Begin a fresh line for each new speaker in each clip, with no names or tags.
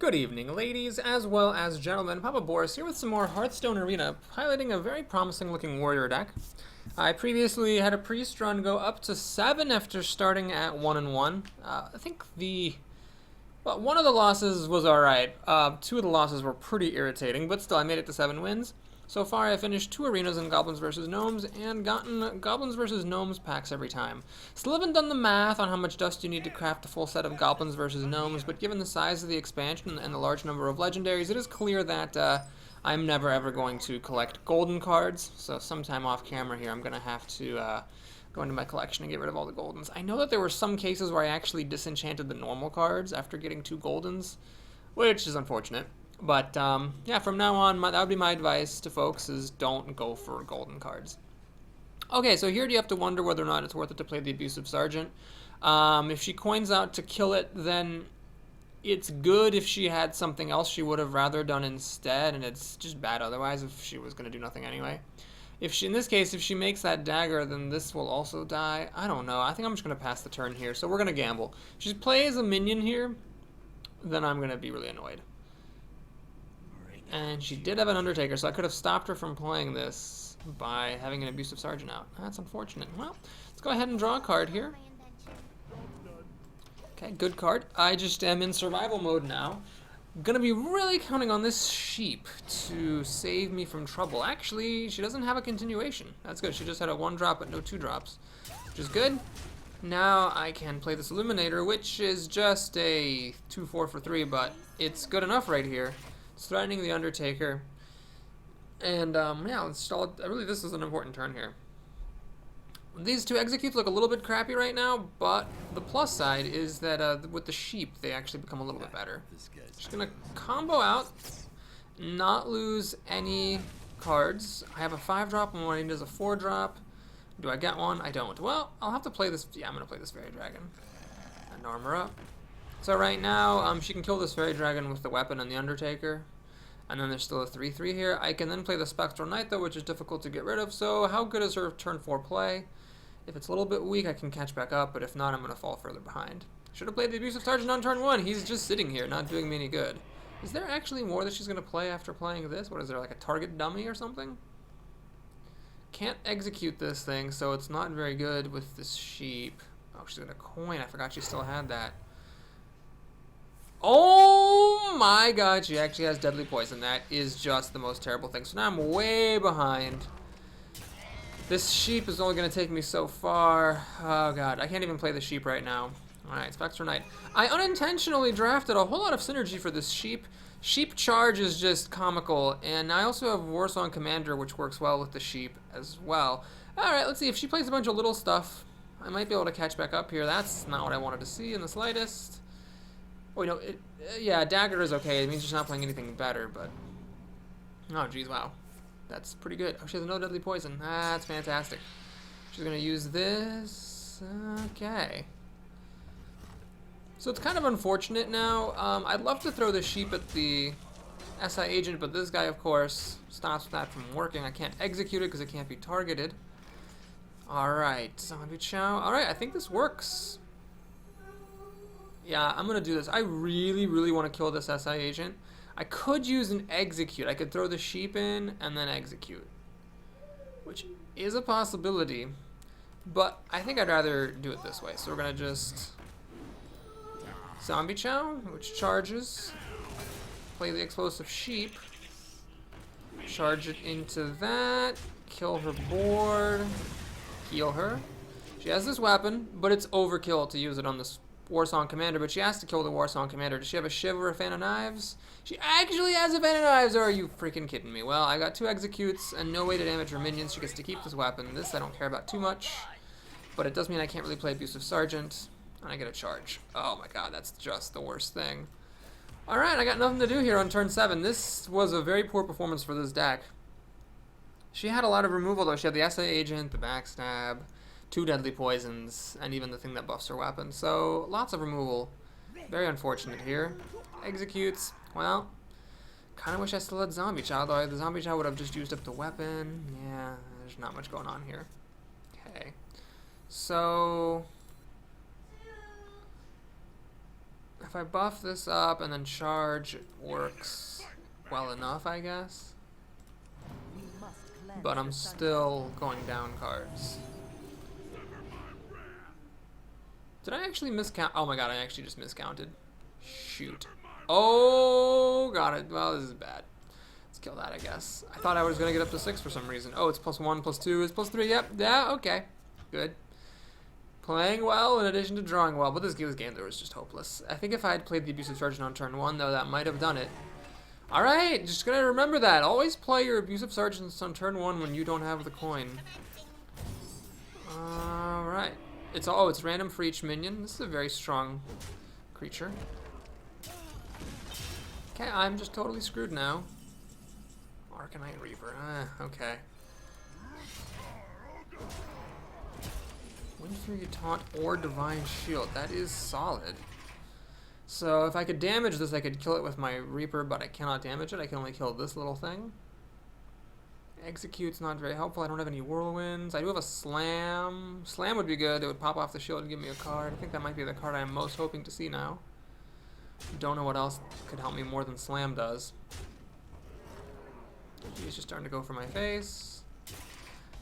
Good evening, ladies, as well as gentlemen. Papa Boris here with some more Hearthstone Arena, highlighting a very promising-looking warrior deck. I previously had a priest run go up to 7 after starting at 1-1. I think one of the losses was alright. Two of the losses were pretty irritating, but still I made it to 7 wins. So far I finished 2 arenas in Goblins vs. Gnomes and gotten Goblins vs. Gnomes packs every time. Still haven't done the math on how much dust you need to craft a full set of Goblins vs. Gnomes, but given the size of the expansion and the large number of legendaries, it is clear that I'm never ever going to collect golden cards. So sometime off camera here I'm going to have to go into my collection and get rid of all the goldens. I know that there were some cases where I actually disenchanted the normal cards after getting 2 goldens, which is unfortunate. But yeah, from now on, that would be my advice to folks, is don't go for golden cards. Okay, so here you have to wonder whether or not it's worth it to play the Abusive Sergeant. If she coins out to kill it, then it's good. If she had something else she would have rather done instead, and it's just bad otherwise if she was going to do nothing anyway. In this case, if she makes that dagger, then this will also die. I don't know. I think I'm just going to pass the turn here, so we're going to gamble. If she plays a minion here, then I'm going to be really annoyed. And she did have an Undertaker, so I could have stopped her from playing this by having an Abusive Sergeant out. That's unfortunate. Well, let's go ahead and draw a card here. Okay, good card. I just am in survival mode now. Gonna be really counting on this sheep to save me from trouble. Actually, she doesn't have a continuation. That's good. She just had a 1-drop but no 2-drops, which is good. Now I can play this Illuminator, which is just a 2-4 for 3, but it's good enough right here. It's threatening the Undertaker. And yeah, really this is an important turn here. These 2 executes look a little bit crappy right now, but the plus side is that with the sheep, they actually become a little bit better. Just gonna combo out, not lose any cards. I have a 5-drop and one is a 4-drop. Do I get one? I don't. Well, I'll have to play this. Yeah, I'm gonna play this Fairy Dragon and armor up. So right now, she can kill this Fairy Dragon with the weapon and the Undertaker. And then there's still a 3-3 here. I can then play the Spectral Knight, though, which is difficult to get rid of. So how good is her turn 4 play? If it's a little bit weak, I can catch back up. But if not, I'm going to fall further behind. Should have played the Abusive Sergeant on turn 1. He's just sitting here, not doing me any good. Is there actually more that she's going to play after playing this? What is there, like a target dummy or something? Can't execute this thing, so it's not very good with this sheep. Oh, she's got a coin. I forgot she still had that. Oh my god, she actually has Deadly Poison. That is just the most terrible thing. So now I'm way behind. This sheep is only going to take me so far. Oh god, I can't even play the sheep right now. Alright, Spectral Knight. I unintentionally drafted a whole lot of synergy for this sheep. Sheep Charge is just comical, and I also have Warsong Commander, which works well with the sheep as well. Alright, let's see. If she plays a bunch of little stuff, I might be able to catch back up here. That's not what I wanted to see in the slightest. Oh, no, yeah, Dagger is okay. It means she's not playing anything better, but... Oh, geez, wow. That's pretty good. Oh, she has no Deadly Poison. That's fantastic. She's going to use this. Okay. So it's kind of unfortunate now. I'd love to throw the sheep at the SI agent, but this guy, of course, stops that from working. I can't execute it because it can't be targeted. Alright, Zombie Chow. Alright, I think this works. Yeah, I'm going to do this. I really, really want to kill this SI agent. I could use an execute. I could throw the sheep in and then execute, which is a possibility, but I think I'd rather do it this way. So we're going to just Zombie Chow, which charges, play the explosive sheep, charge it into that, kill her board, heal her. She has this weapon, but it's overkill to use it on this Warsong Commander, but she has to kill the Warsong Commander. Does she have a Shiv or a Fan of Knives? She actually has a Fan of Knives! Are you freaking kidding me? Well, I got 2 executes and no way to damage her minions. She gets to keep this weapon. This I don't care about too much, but it does mean I can't really play Abusive Sergeant, and I get a charge. Oh my god, that's just the worst thing. Alright, I got nothing to do here on turn 7. This was a very poor performance for this deck. She had a lot of removal, though. She had the SA Agent, the Backstab, 2 Deadly Poisons, and even the thing that buffs her weapon. So, lots of removal. Very unfortunate here. Executes. Well, kind of wish I still had Zombie Chow, though. The Zombie Chow would have just used up the weapon. Yeah, there's not much going on here. Okay. So, if if I buff this up and then charge, it works well enough, I guess. But I'm still going down cards. Did I actually miscount? Oh my god, I actually just miscounted. Shoot. Oh, got it. Well, this is bad. Let's kill that, I guess. I thought I was going to get up to 6 for some reason. Oh, it's +1, +2, it's +3. Yep, yeah, okay. Good. Playing well in addition to drawing well, but this game there was just hopeless. I think if I had played the Abusive Sergeant on turn 1, though, that might have done it. Alright, just gonna remember that. Always play your Abusive Sergeants on turn 1 when you don't have the coin. Alright. It's random for each minion. This is a very strong creature. Okay, I'm just totally screwed now. Arcanite Reaper. Okay. Win through your taunt or Divine Shield. That is solid. So if I could damage this, I could kill it with my Reaper, but I cannot damage it. I can only kill this little thing. Execute's not very helpful. I don't have any Whirlwinds. I do have a Slam. Slam would be good. It would pop off the shield and give me a card. I think that might be the card I'm most hoping to see now. Don't know what else could help me more than Slam does. He's just starting to go for my face.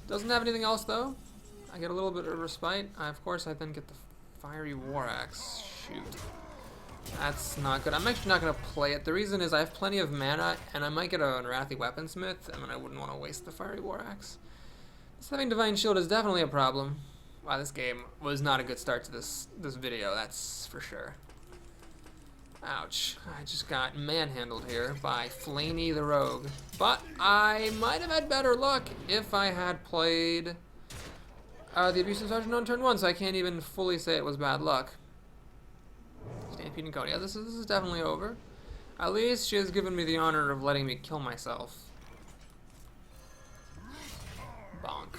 Doesn't have anything else, though. I get a little bit of respite. Of course, I then get the Fiery War Axe. Shoot. That's not good. I'm actually not going to play it. The reason is I have plenty of mana, and I might get a Wrathy Weaponsmith, and then I wouldn't want to waste the Fiery War Axe. This having Divine Shield is definitely a problem. Wow, this game was not a good start to this video, that's for sure. Ouch. I just got manhandled here by Flaney the Rogue. But I might have had better luck if I had played the Abusive Sergeant on turn 1, so I can't even fully say it was bad luck. Stampede and Cody. Yeah, this is definitely over. At least she has given me the honor of letting me kill myself. Bonk.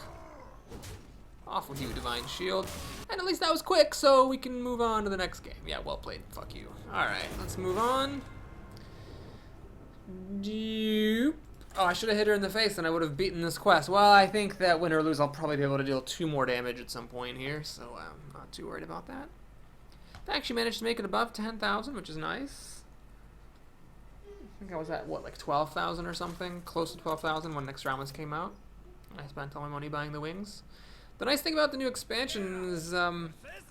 Off with you, Divine Shield. And at least that was quick, so we can move on to the next game. Yeah, well played. Fuck you. Alright, let's move on. Oh, I should have hit her in the face and I would have beaten this quest. Well, I think that win or lose, I'll probably be able to deal 2 more damage at some point here, so I'm not too worried about that. I actually managed to make it above 10,000, which is nice. I think I was at, what, like 12,000 or something? Close to 12,000 when Nextramus came out. I spent all my money buying the wings. The nice thing about the new expansion is you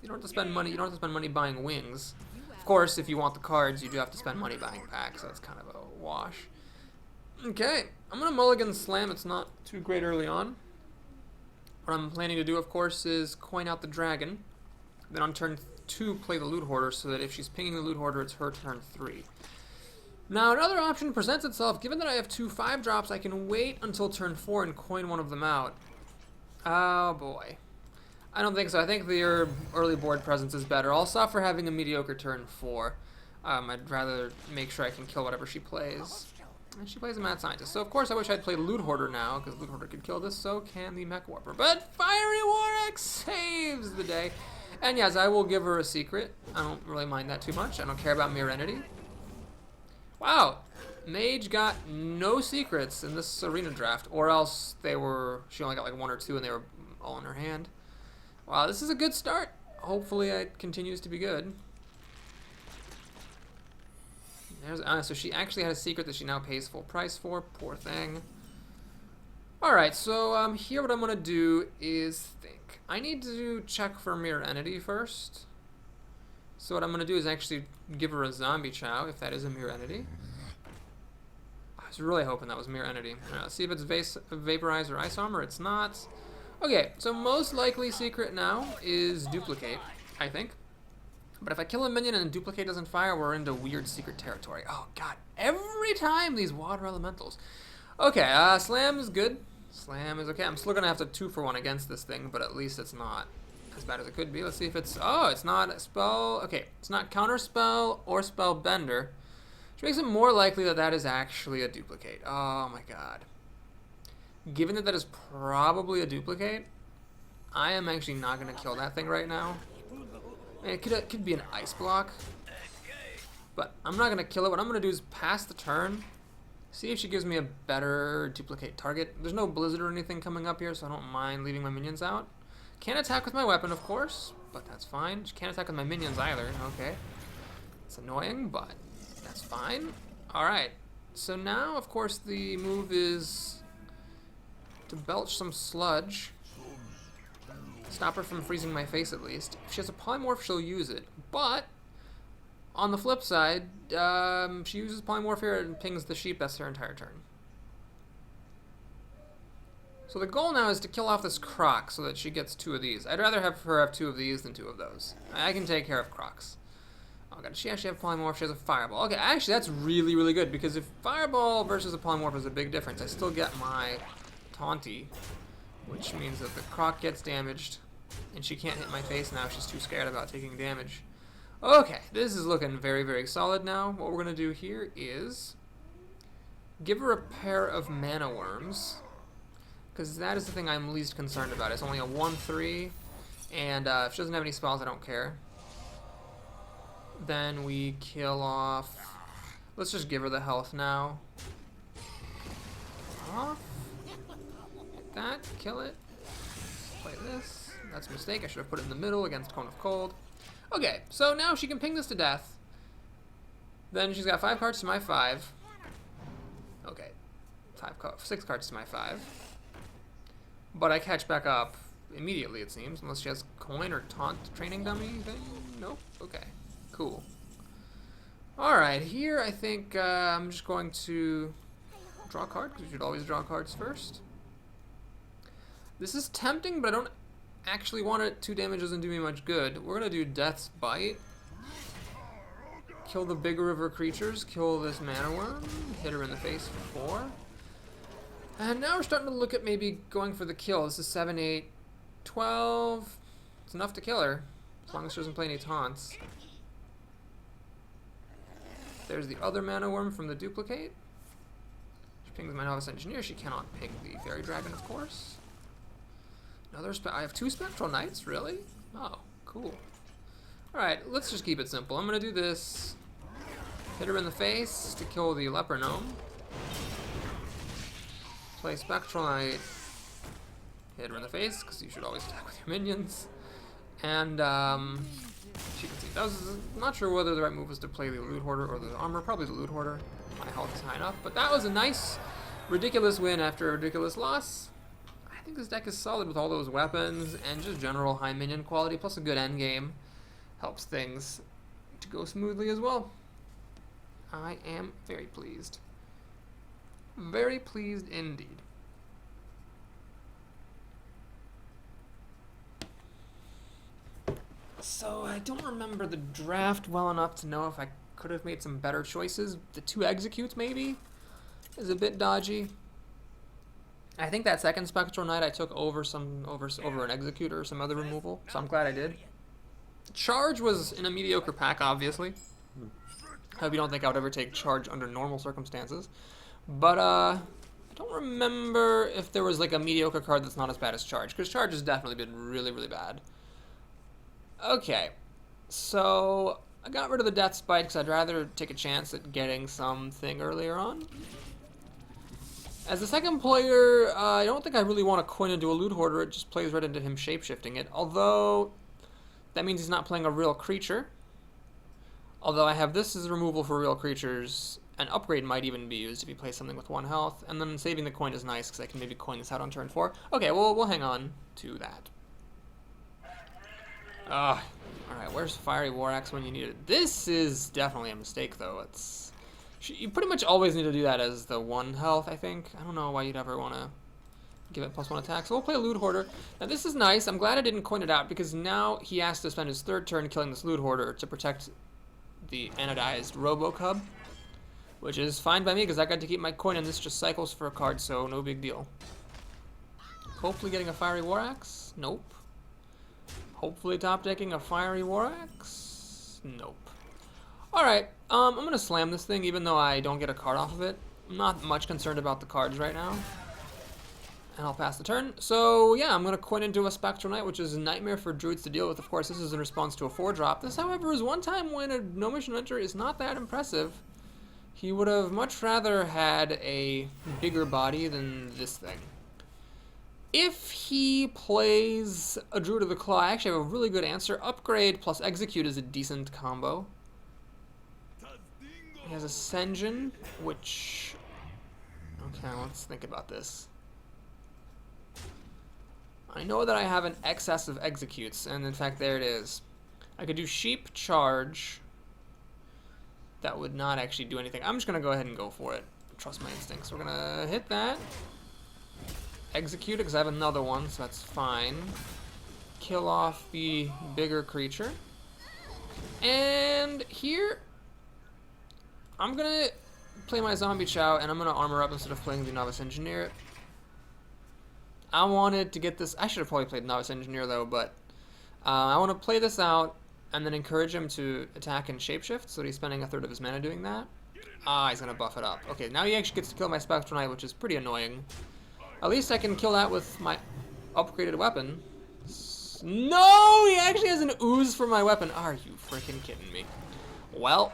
don't have to spend money. You don't have to spend money buying wings. Of course, if you want the cards, you do have to spend money buying packs. So that's kind of a wash. Okay, I'm gonna mulligan Slam. It's not too great early on. What I'm planning to do, of course, is coin out the dragon. Then on turn 2, play the Loot Hoarder, so that if she's pinging the Loot Hoarder, it's her turn 3. Now, another option presents itself. Given that I have 2 5-drops, I can wait until turn 4 and coin one of them out. Oh boy. I don't think so. I think the early board presence is better. I'll suffer having a mediocre turn 4. I'd rather make sure I can kill whatever she plays. And she plays a Mad Scientist. So of course I wish I'd played Loot Hoarder now, because Loot Hoarder could kill this, so can the Mech Warper. But Fiery War Axe saves the day. And yes, I will give her a secret. I don't really mind that too much. I don't care about Mirror Entity. Wow. Mage got no secrets in this arena draft, or else she only got like 1 or 2 and they were all in her hand. Wow, this is a good start. Hopefully it continues to be good. So she actually had a secret that she now pays full price for. Poor thing. Alright, so here what I'm going to do is think. I need to check for Mirror Entity first. So what I'm going to do is actually give her a Zombie Chow, if that is a Mirror Entity. I was really hoping that was Mirror Entity. Let's see if it's Vaporize or Ice Armor. It's not. Okay, so most likely secret now is Duplicate, I think. But if I kill a minion and Duplicate doesn't fire, we're into weird secret territory. Oh god, every time these water elementals. Okay, Slam is good. Slam is okay. I'm still gonna have to 2-for-1 against this thing, but at least it's not as bad as it could be. Let's see if it's, oh, it's not a spell. Okay, it's not Counter Spell or Spell Bender, which makes it more likely that that is actually a duplicate. Oh my god. Given that that is probably a duplicate, I am actually not gonna kill that thing right now. It could be an ice block, but I'm not gonna kill it. What I'm gonna do is pass the turn, see if she gives me a better duplicate target. There's no blizzard or anything coming up here, so I don't mind leaving my minions out. Can't attack with my weapon, of course, but that's fine. She can't attack with my minions either. Okay. It's annoying, but that's fine. Alright, so now, of course, the move is to belch some sludge. Stop her from freezing my face, at least. If she has a polymorph, she'll use it. But, on the flip side, she uses polymorph here and pings the sheep. That's her entire turn. So the goal now is to kill off this croc so that she gets 2 of these. I'd rather have her have 2 of these than 2 of those. I can take care of crocs. Oh god, does she actually have polymorph? She has a fireball. Okay, actually that's really, really good, because if fireball versus a polymorph is a big difference, I still get my taunty, which means that the croc gets damaged, and she can't hit my face now. She's too scared about taking damage. Okay, this is looking very, very solid now. What we're going to do here is give her a pair of mana worms, because that is the thing I'm least concerned about. It's only a 1/3, and if she doesn't have any spells, I don't care. Then we kill off... Let's just give her the health now. Off. Like that. Kill it. Play this. That's a mistake. I should have put it in the middle against Cone of Cold. Okay, so now she can ping this to death. Then she's got 5 cards to my 5. Okay. 6 cards to my 5. But I catch back up immediately, it seems, unless she has coin or taunt training dummy thing. Nope. Okay. Cool. Alright, here I think I'm just going to draw a card, because you should always draw cards first. This is tempting, but I don't actually want it. 2 damage doesn't do me much good. We're going to do Death's Bite. Kill the bigger of her creatures. Kill this mana worm. Hit her in the face for 4. And now we're starting to look at maybe going for the kill. This is 7, 8, 12. It's enough to kill her, as long as she doesn't play any taunts. There's the other mana worm from the duplicate. She pings my Novice Engineer. She cannot ping the Fairy Dragon, of course. Another I have 2 Spectral Knights, really? Oh, cool. Alright, let's just keep it simple. I'm going to do this. Hit her in the face to kill the Leper Gnome. Play Spectral Knight. Hit her in the face, because you should always attack with your minions. And, she can see. I was not sure whether the right move was to play the Loot Hoarder or the Armor. Probably the Loot Hoarder. My health is high enough. But that was a nice, ridiculous win after a ridiculous loss. I think this deck is solid with all those weapons and just general high minion quality, plus a good endgame. Helps things to go smoothly as well. I am very pleased. Very pleased indeed. So I don't remember the draft well enough to know if I could have made some better choices. The 2 executes maybe is a bit dodgy. I think that second Spectral Knight I took over an Executor or some other removal, so I'm glad I did. Charge was in a mediocre pack, obviously. I hope you don't think I would ever take Charge under normal circumstances. But I don't remember if there was like a mediocre card that's not as bad as Charge, because Charge has definitely been really, really bad. Okay, so I got rid of the Death Spite because I'd rather take a chance at getting something earlier on. As the second player, I don't think I really want to coin into a Loot Hoarder. It just plays right into him shapeshifting it. Although, that means he's not playing a real creature. Although I have this as removal for real creatures. An upgrade might even be used if he plays something with 1 health. And then saving the coin is nice because I can maybe coin this out on turn 4. Okay, well, we'll hang on to that. Alright, where's Fiery War Axe when you need it? This is definitely a mistake, though. You pretty much always need to do that as the 1 health, I think. I don't know why you'd ever want to give it +1 attack. So we'll play a Loot Hoarder. Now this is nice. I'm glad I didn't coin it out, because now he has to spend his 3rd turn killing this Loot Hoarder to protect the anodized Robo-Cub, which is fine by me, because I got to keep my coin, and this just cycles for a card, so no big deal. Hopefully getting a Fiery War Axe? Nope. Hopefully top decking a Fiery War Axe? Nope. Alright, I'm going to slam this thing even though I don't get a card off of it. I'm not much concerned about the cards right now. And I'll pass the turn. So yeah, I'm going to coin into a Spectral Knight, which is a nightmare for druids to deal with. Of course, this is in response to a 4-drop. This, however, is one time when a Gnomish Inventor is not that impressive. He would have much rather had a bigger body than this thing. If he plays a Druid of the Claw, I actually have a really good answer. Upgrade plus Execute is a decent combo. has Ascension, which... Okay, let's think about this. I know that I have an excess of executes, and in fact, there it is. I could do Sheep Charge. That would not actually do anything. I'm just going to go ahead and go for it. Trust my instincts. We're going to hit that. Execute it, because I have another one, so that's fine. Kill off the bigger creature. And here, I'm going to play my Zombie Chow, and I'm going to armor up instead of playing the Novice Engineer. I wanted to get this... I should have probably played Novice Engineer, though, but I want to play this out and then encourage him to attack and shapeshift, so that he's spending a third of his mana doing that. Ah, he's going to buff it up. Okay, now he actually gets to kill my Spectral Knight, which is pretty annoying. At least I can kill that with my upgraded weapon. No! He actually has an ooze for my weapon. Are you freaking kidding me? Well,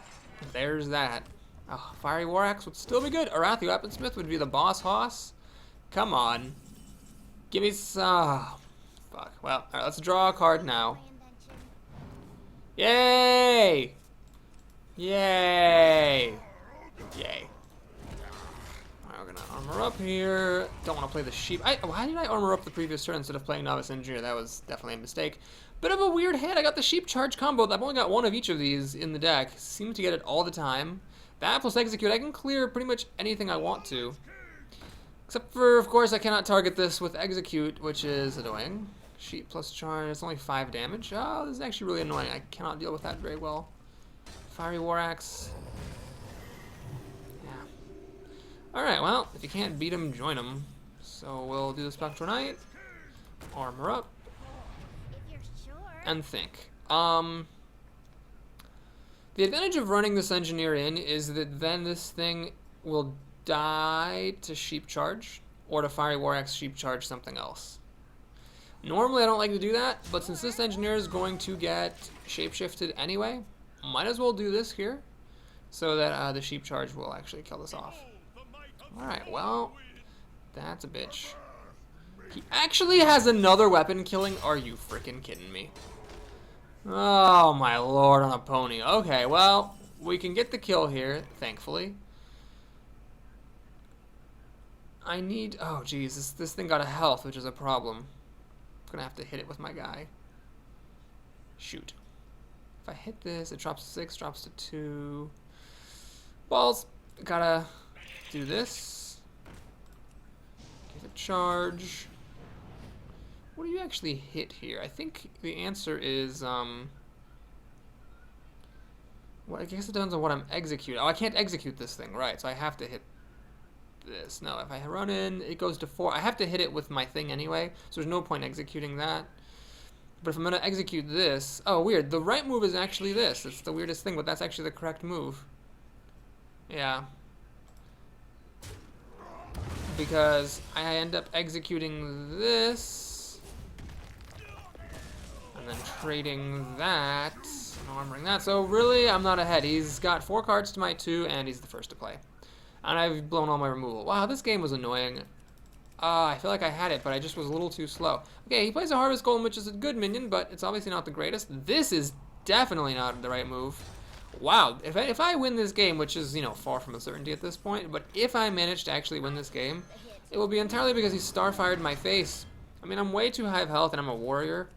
there's that. Oh, Fiery War Axe would still be good. Arathi Weaponsmith would be the boss hoss. Come on. Give me some... fuck. Well, alright, let's draw a card now. Yay! Yay! Yay. Alright, we're gonna armor up here. Don't want to play the sheep. Why did I armor up the previous turn instead of playing Novice Engineer? That was definitely a mistake. Bit of a weird hit. I got the sheep charge combo. I've only got one of each of these in the deck. Seem to get it all the time. That plus execute. I can clear pretty much anything I want to. Except for, of course, I cannot target this with execute, which is annoying. Sheep plus charge. It's only 5 damage. Oh, this is actually really annoying. I cannot deal with that very well. Fiery War Axe. Alright, well, if you can't beat him, join him. So we'll do the Spectral Knight, armor up, and think. The advantage of running this Engineer in is that then this thing will die to Sheep Charge, or to Fiery War Axe Sheep Charge something else. Normally I don't like to do that, but since this Engineer is going to get shapeshifted anyway, might as well do this here, so that the Sheep Charge will actually kill this off. Alright, well, that's a bitch. He actually has another weapon killing? Are you freaking kidding me? Oh my lord, on a pony. Okay, well, we can get the kill here, thankfully. I need... oh, jeez, this thing got a health, which is a problem. I'm gonna have to hit it with my guy. Shoot. If I hit this, it drops to 6, drops to 2. Balls. Gotta... do this. Give it charge. What do you actually hit here? I think the answer is well, I guess it depends on what I'm executing. Oh, I can't execute this thing, right? So I have to hit this. No, if I run in, it goes to 4. I have to hit it with my thing anyway, so there's no point executing that. But if I'm gonna execute this, oh weird, the right move is actually this. It's the weirdest thing, but that's actually the correct move. Yeah. Because I end up executing this, and then trading that, and armoring that. So really, I'm not ahead. He's got 4 cards to my 2, and he's the first to play. And I've blown all my removal. Wow, this game was annoying. I feel like I had it, but I just was a little too slow. Okay, he plays a Harvest Golem, which is a good minion, but it's obviously not the greatest. This is definitely not the right move. Wow, if I win this game, which is, you know, far from a certainty at this point, but if I manage to actually win this game, it will be entirely because he Starfired in my face. I mean, I'm way too high of health and I'm a warrior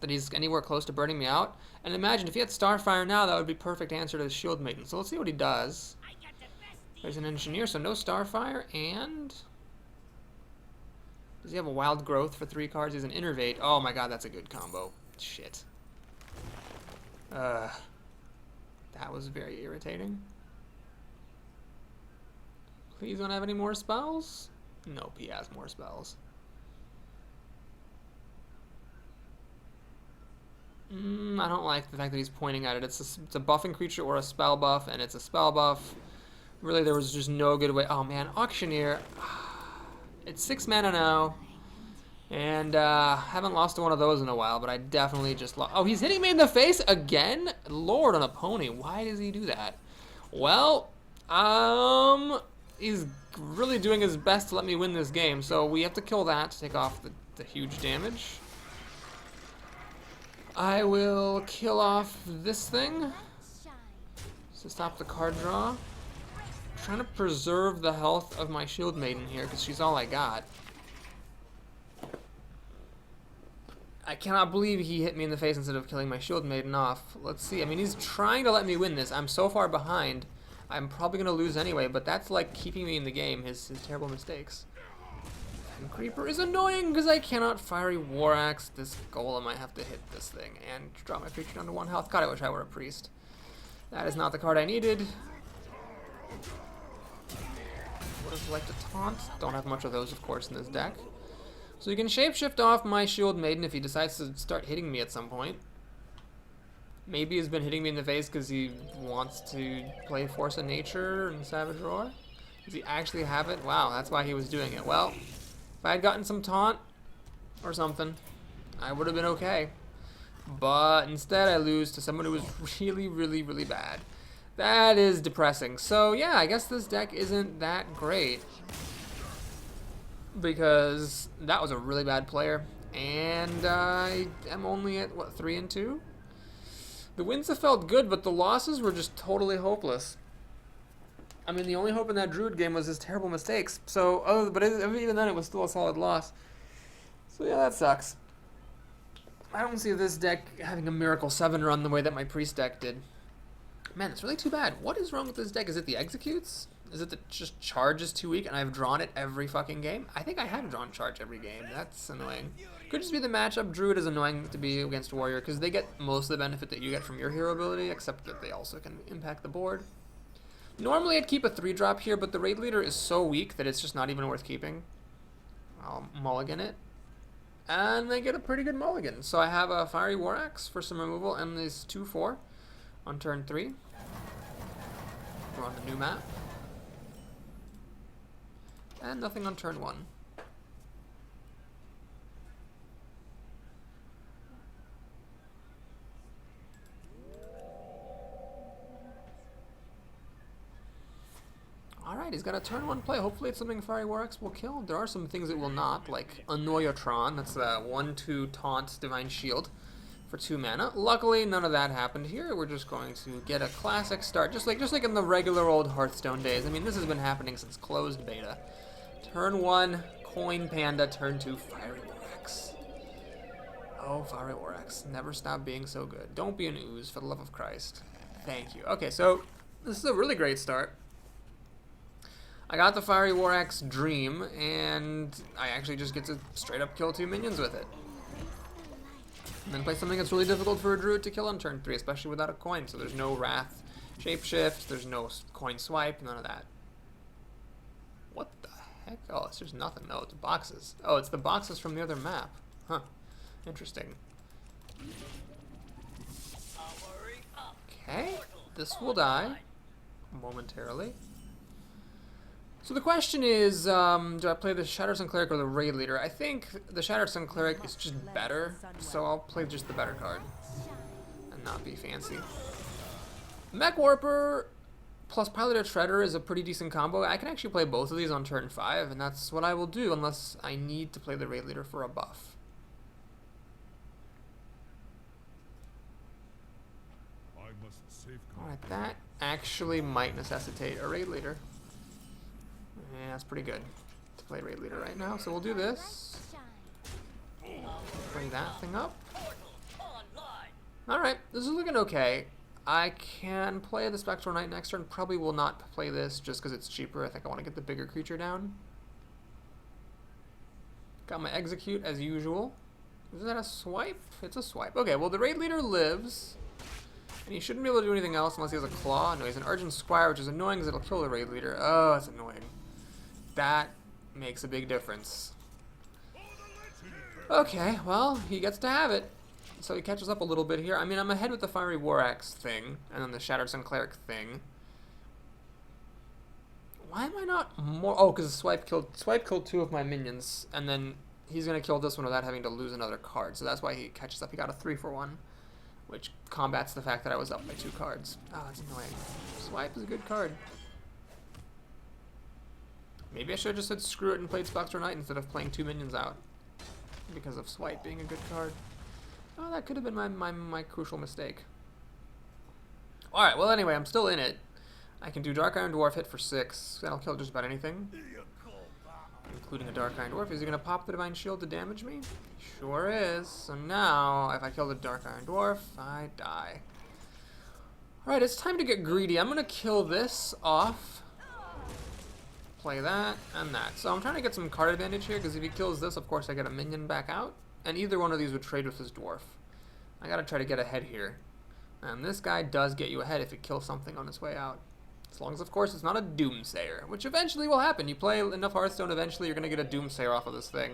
that he's anywhere close to burning me out. And imagine, if he had Starfire now, that would be perfect answer to the Shield Maiden. So let's see what he does. There's an Engineer, so no Starfire, and... does he have a Wild Growth for 3 cards? He's an Innervate. Oh my god, that's a good combo. Shit. That was very irritating. Please don't have any more spells? Nope, he has more spells. I don't like the fact that he's pointing at it. It's a buffing creature or a spell buff, and it's a spell buff. Really, there was just no good way. Oh man, Auctioneer. It's 6 mana now. And haven't lost to one of those in a while, but I definitely just lost. Oh, he's hitting me in the face again? Lord on a pony. Why does he do that? Well, he's really doing his best to let me win this game, so we have to kill that to take off the huge damage. I will kill off this thing. to stop the card draw. I'm trying to preserve the health of my Shield Maiden here because she's all I got. I cannot believe he hit me in the face instead of killing my Shield Maiden off. Let's see. I mean, he's trying to let me win this. I'm so far behind. I'm probably going to lose anyway, but that's like keeping me in the game, his terrible mistakes. And Creeper is annoying because I cannot Fiery War Axe this Golem. I have to hit this thing and drop my creature down to 1 health. God, I wish I were a priest. That is not the card I needed. Would have liked a taunt. Don't have much of those, of course, in this deck. So you can shapeshift off my Shield Maiden if he decides to start hitting me at some point. Maybe he's been hitting me in the face because he wants to play Force of Nature and Savage Roar. Does he actually have it? Wow, that's why he was doing it. Well, if I had gotten some taunt or something, I would have been okay. But instead I lose to someone who was really, really, really bad. That is depressing. So yeah, I guess this deck isn't that great, because that was a really bad player, and I am only at, what, 3-2? The wins have felt good, but the losses were just totally hopeless. I mean, the only hope in that Druid game was his terrible mistakes, so, but even then it was still a solid loss. So yeah, that sucks. I don't see this deck having a Miracle 7 run the way that my Priest deck did. Man, it's really too bad. What is wrong with this deck? Is it the Executes? Is it that just Charge is too weak and I've drawn it every fucking game? I think I have drawn Charge every game. That's annoying. Could just be the matchup. Druid is annoying to be against Warrior because they get most of the benefit that you get from your hero ability, except that they also can impact the board. Normally I'd keep a 3-drop here, but the Raid Leader is so weak that it's just not even worth keeping. I'll mulligan it. And they get a pretty good mulligan. So I have a Fiery War Axe for some removal and this 2-4 on turn 3. We're on the new map. And nothing on turn 1. Alright, he's got a turn 1 play. Hopefully it's something Fiery War Axe will kill. There are some things it will not, like Annoyotron. That's a 1-2 taunt Divine Shield for 2 mana. Luckily, none of that happened here. We're just going to get a classic start, just like in the regular old Hearthstone days. I mean, this has been happening since closed beta. Turn 1, Coin Panda. Turn 2, Fiery War Axe. Oh, Fiery War Axe. Never stop being so good. Don't be an ooze, for the love of Christ. Thank you. Okay, so this is a really great start. I got the Fiery War Axe Dream, and I actually just get to straight up kill 2 minions with it. And then play something that's really difficult for a Druid to kill on turn 3, especially without a coin. So there's no Wrath Shapeshift, there's no coin swipe, none of that. What the heck? Oh, it's just nothing. No, it's boxes. Oh, it's the boxes from the other map. Huh. Interesting. Okay, this will die momentarily. So the question is, do I play the Shattered Sun Cleric or the Raid Leader? I think the Shattered Sun Cleric is just better, so I'll play just the better card and not be fancy. Mech Warper plus Piloted Shredder is a pretty decent combo. I can actually play both of these on turn 5, and that's what I will do unless I need to play the Raid Leader for a buff. Alright, that actually might necessitate a Raid Leader. Yeah, that's pretty good to play Raid Leader right now. So we'll do this. Bring that thing up. Alright, this is looking okay. I can play the Spectral Knight next turn. Probably will not play this just because it's cheaper. I think I want to get the bigger creature down. Got my Execute as usual. Is that a swipe? It's a swipe. Okay, well the Raid Leader lives. And he shouldn't be able to do anything else unless he has a Claw. No, he's an Urgent Squire, which is annoying because it'll kill the Raid Leader. Oh, that's annoying. That makes a big difference. Okay, well, he gets to have it. So he catches up a little bit here. I mean, I'm ahead with the Fiery War Axe thing, and then the Shattered Sun Cleric thing. Why am I not more... Oh, because Swipe killed 2 of my minions, and then he's going to kill this one without having to lose another card. So that's why he catches up. He got a 3-for-1, which combats the fact that I was up by 2 cards. Oh, that's annoying. Swipe is a good card. Maybe I should have just said screw it and played Spectral Knight instead of playing 2 minions out. Because of Swipe being a good card. Oh, that could have been my crucial mistake. Alright, well anyway, I'm still in it. I can do Dark Iron Dwarf, hit for 6. That'll kill just about anything, including a Dark Iron Dwarf. Is he going to pop the Divine Shield to damage me? Sure is. So now, if I kill the Dark Iron Dwarf, I die. Alright, it's time to get greedy. I'm going to kill this off. Play that and that. So I'm trying to get some card advantage here, because if he kills this, of course I get a minion back out. And either one of these would trade with his dwarf. I got to try to get ahead here. And this guy does get you ahead if he kills something on his way out. As long as, of course, it's not a Doomsayer, which eventually will happen. You play enough Hearthstone, eventually you're going to get a Doomsayer off of this thing,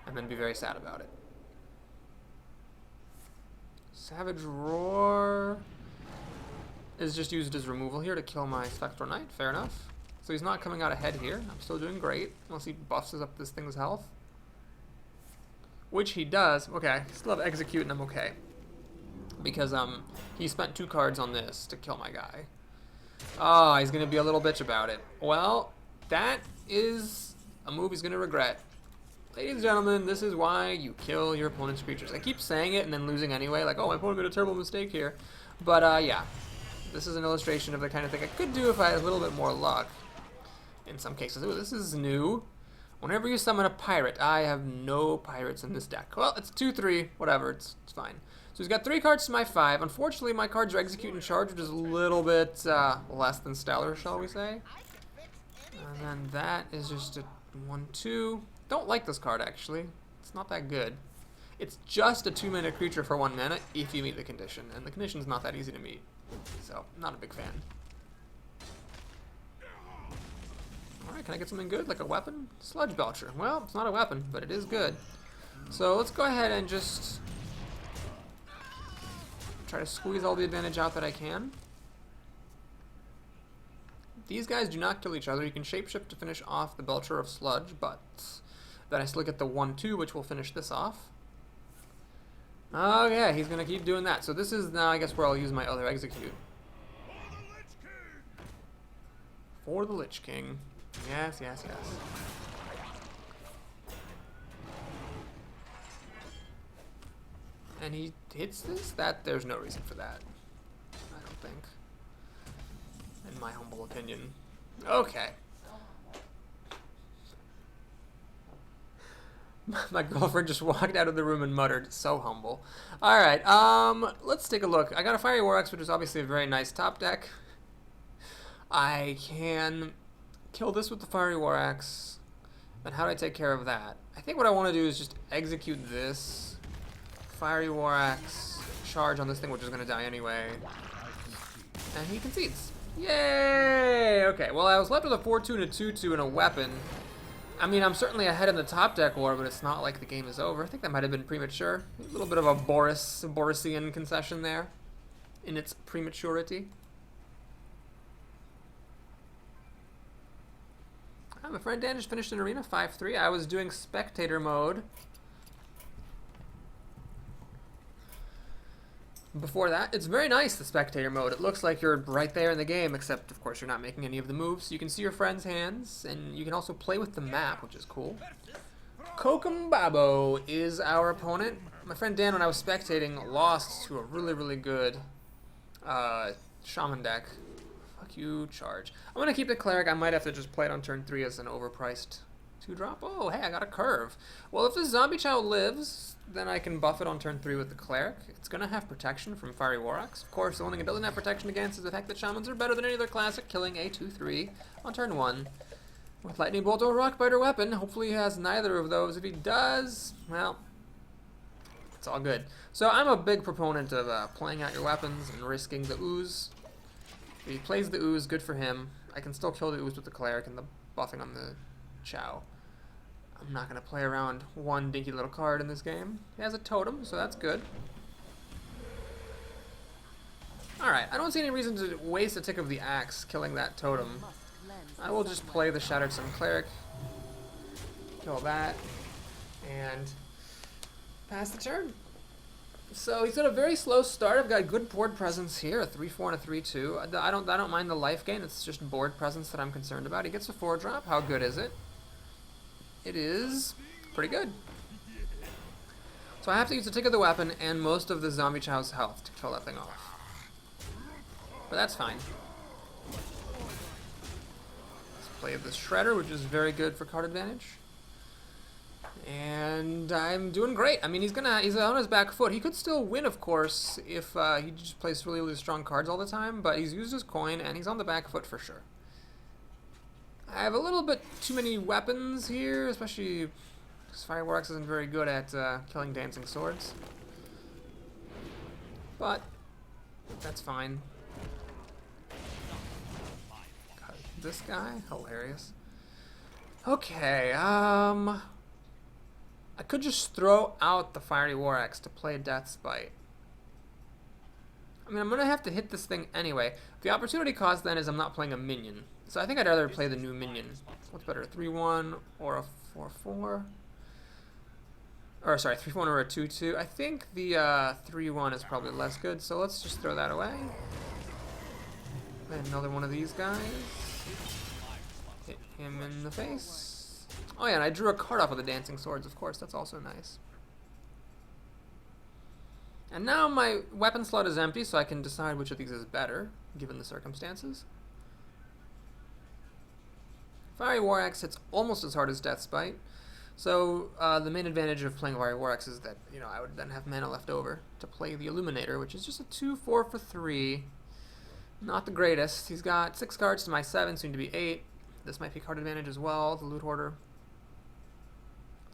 and then be very sad about it. Savage Roar is just used as removal here to kill my Spectral Knight. Fair enough. So he's not coming out ahead here. I'm still doing great, unless he buffs up this thing's health. Which he does. Okay, I still have Execute, and I'm okay. Because he spent 2 cards on this to kill my guy. Oh, he's going to be a little bitch about it. Well, that is a move he's going to regret. Ladies and gentlemen, this is why you kill your opponent's creatures. I keep saying it and then losing anyway, like, oh, my opponent made a terrible mistake here. But, yeah, this is an illustration of the kind of thing I could do if I had a little bit more luck. In some cases. Ooh, this is new. Whenever you summon a pirate, I have no pirates in this deck. Well, it's 2-3, whatever, it's fine. So he's got 3 cards to my 5. Unfortunately, my cards are Execute and Charge, which is a little bit less than stellar, shall we say. And then that is just a 1-2. Don't like this card, actually. It's not that good. It's just a 2-mana creature for 1 mana if you meet the condition, and the condition's not that easy to meet. So, not a big fan. Alright, can I get something good, like a weapon? Sludge Belcher. Well, it's not a weapon, but it is good. So, let's go ahead and just try to squeeze all the advantage out that I can. These guys do not kill each other. You can shapeshift to finish off the Belcher of Sludge, but then I still get the 1-2, which will finish this off. Okay, he's going to keep doing that. So this is now, I guess, where I'll use my other Execute. For the Lich King. Yes, yes, yes. And he hits this? There's no reason for that. I don't think. In my humble opinion. Okay. My girlfriend just walked out of the room and muttered, so humble. Alright, let's take a look. I got a Fiery War Axe, which is obviously a very nice top deck. I can kill this with the Fiery War Axe. Then how do I take care of that? I think what I want to do is just execute this. Fiery War Axe, charge on this thing, which is going to die anyway. And he concedes. Yay! Okay, well, I was left with a 4-2 and a 2-2 and a weapon. I mean, I'm certainly ahead in the top deck war, but it's not like the game is over. I think that might have been premature. A little bit of a Borisian concession there in its prematurity. My friend Dan just finished an arena 5-3. I was doing spectator mode. Before that, it's very nice, the spectator mode. It looks like you're right there in the game, except, of course, you're not making any of the moves. You can see your friend's hands, and you can also play with the map, which is cool. Kokumbabo is our opponent. My friend Dan, when I was spectating, lost to a really, really good shaman deck. Fuck you, charge. I'm going to keep the cleric. I might have to just play it on turn 3 as an overpriced 2-drop. Oh, hey, I got a curve. Well, if this zombie child lives, then I can buff it on turn 3 with the cleric. It's going to have protection from Fiery War Axe. Of course, the only thing it doesn't have protection against is the fact that shamans are better than any other classic, killing a 2-3 on turn 1. With Lightning Bolt or Rock Biter weapon, hopefully he has neither of those. If he does, well, it's all good. So I'm a big proponent of playing out your weapons and risking the ooze. If he plays the ooze, good for him. I can still kill the ooze with the cleric and the buffing on the chow. I'm not going to play around one dinky little card in this game. He has a totem, so that's good. Alright, I don't see any reason to waste a tick of the axe killing that totem. I will just play the Shattered Sun Cleric, kill that, and pass the turn. So he's got a very slow start. I've got good board presence here, a 3-4 and a 3-2. I don't mind the life gain. It's just board presence that I'm concerned about. He gets a 4-drop. How good is it? It is pretty good. So I have to use the tick of the weapon and most of the zombie chow's health to kill that thing off. But that's fine. Let's play the Shredder, which is very good for card advantage. And I'm doing great. I mean, he's on his back foot. He could still win, of course, if he just plays really, really strong cards all the time, but he's used his coin, and he's on the back foot for sure. I have a little bit too many weapons here, especially because Fireworks isn't very good at killing dancing swords. But that's fine. God, this guy? Hilarious. Okay, I could just throw out the Fiery War Axe to play Death's Bite. I mean, I'm going to have to hit this thing anyway. The opportunity cost then is I'm not playing a minion. So I think I'd rather play the new minion. What's better, a 3-1 or a 4-4? Or sorry, 3-1 or a 2-2. I think the 3-1 is probably less good, so let's just throw that away. And another one of these guys. Hit him in the face. Oh yeah, and I drew a card off of the Dancing Swords, of course. That's also nice. And now my weapon slot is empty, so I can decide which of these is better, given the circumstances. Fiery War Axe hits almost as hard as Death's Bite. So the main advantage of playing Fiery War Axe is that, you know, I would then have mana left over to play the Illuminator, which is just a 2-4 for 3. Not the greatest. He's got 6 cards to my 7, soon to be 8. This might be card advantage as well, the Loot Hoarder.